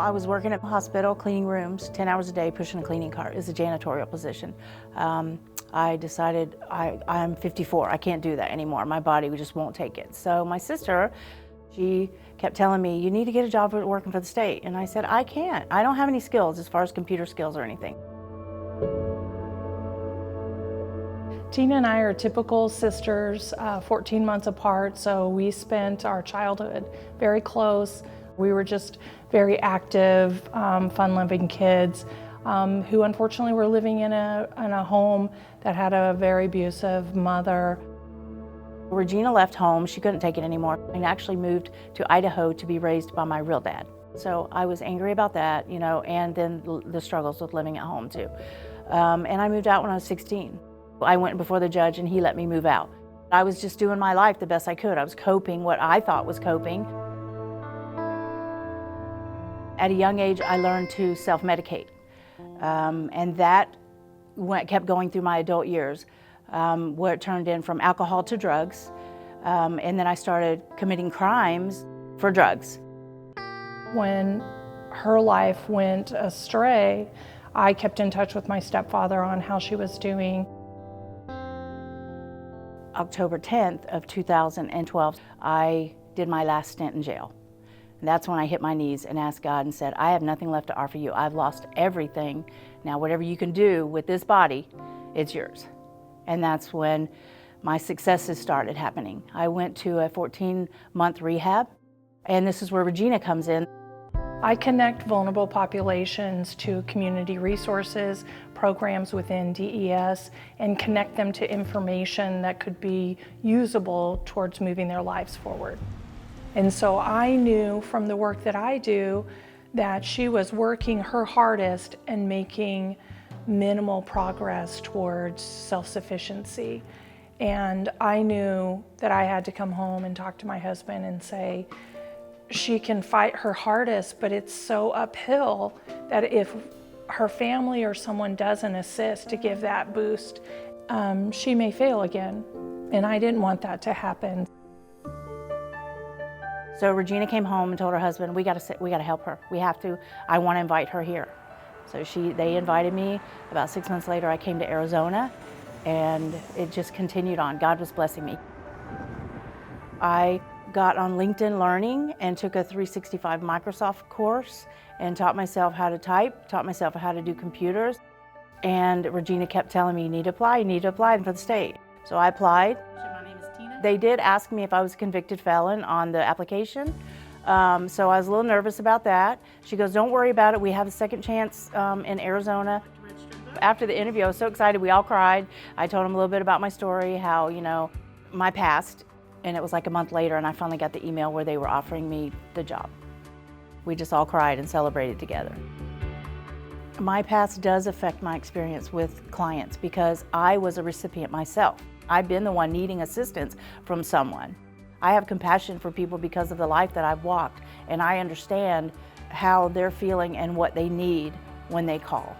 I was working at the hospital, cleaning rooms, 10 hours a day, pushing a cleaning cart. It's a janitorial position. I decided I'm 54, I can't do that anymore. My body just won't take it. So my sister, she kept telling me, you need to get a job working for the state. And I said, I can't. I don't have any skills as far as computer skills or anything. Tina and I are typical sisters, 14 months apart, so we spent our childhood very close. We were just very active, fun-loving kids who unfortunately were living in a home that had a very abusive mother. Regina left home, she couldn't take it anymore, and actually moved to Idaho to be raised by my real dad. So I was angry about that, you know, and then the struggles with living at home too. And I moved out when I was 16. I went before the judge and he let me move out. I was just doing my life the best I could. I was coping what I thought was coping. At a young age, I learned to self-medicate. And that kept going through my adult years, where it turned in from alcohol to drugs. And then I started committing crimes for drugs. When her life went astray, I kept in touch with my stepfather on how she was doing. October 10th of 2012, I did my last stint in jail. And that's when I hit my knees and asked God and said, I have nothing left to offer you. I've lost everything. Now whatever you can do with this body, it's yours. And that's when my successes started happening. I went to a 14-month rehab, and this is where Regina comes in. I connect vulnerable populations to community resources, programs within DES, and connect them to information that could be usable towards moving their lives forward. And so I knew from the work that I do that she was working her hardest and making minimal progress towards self-sufficiency. And I knew that I had to come home and talk to my husband and say, she can fight her hardest, but it's so uphill that if her family or someone doesn't assist to give that boost, she may fail again. And I didn't want that to happen. So Regina came home and told her husband, we got to help her. We have to. I want to invite her here. So they invited me. About 6 months later, I came to Arizona, and it just continued on. God was blessing me. I got on LinkedIn Learning and took a 365 Microsoft course and taught myself how to type, taught myself how to do computers. And Regina kept telling me, you need to apply for the state. So I applied. My name is Tina. They did ask me if I was a convicted felon on the application. So I was a little nervous about that. She goes, don't worry about it. We have a second chance in Arizona. After the interview, I was so excited. We all cried. I told them a little bit about my story, how, you know, my past. And it was like a month later, and I finally got the email where they were offering me the job. We just all cried and celebrated together. My past does affect my experience with clients because I was a recipient myself. I've been the one needing assistance from someone. I have compassion for people because of the life that I've walked, and I understand how they're feeling and what they need when they call.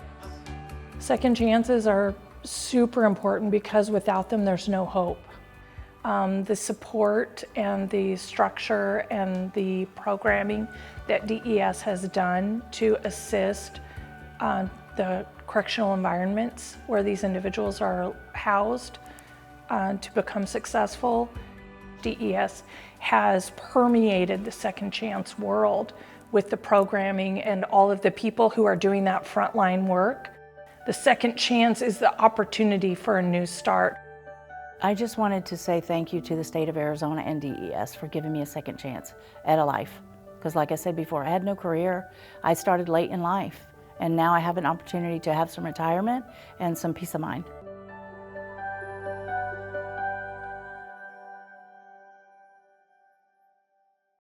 Second chances are super important because without them, there's no hope. The support and the structure and the programming that DES has done to assist the correctional environments where these individuals are housed to become successful. DES has permeated the second chance world with the programming and all of the people who are doing that frontline work. The second chance is the opportunity for a new start. I just wanted to say thank you to the state of Arizona and DES for giving me a second chance at a life. Because like I said before, I had no career. I started late in life, and now I have an opportunity to have some retirement and some peace of mind.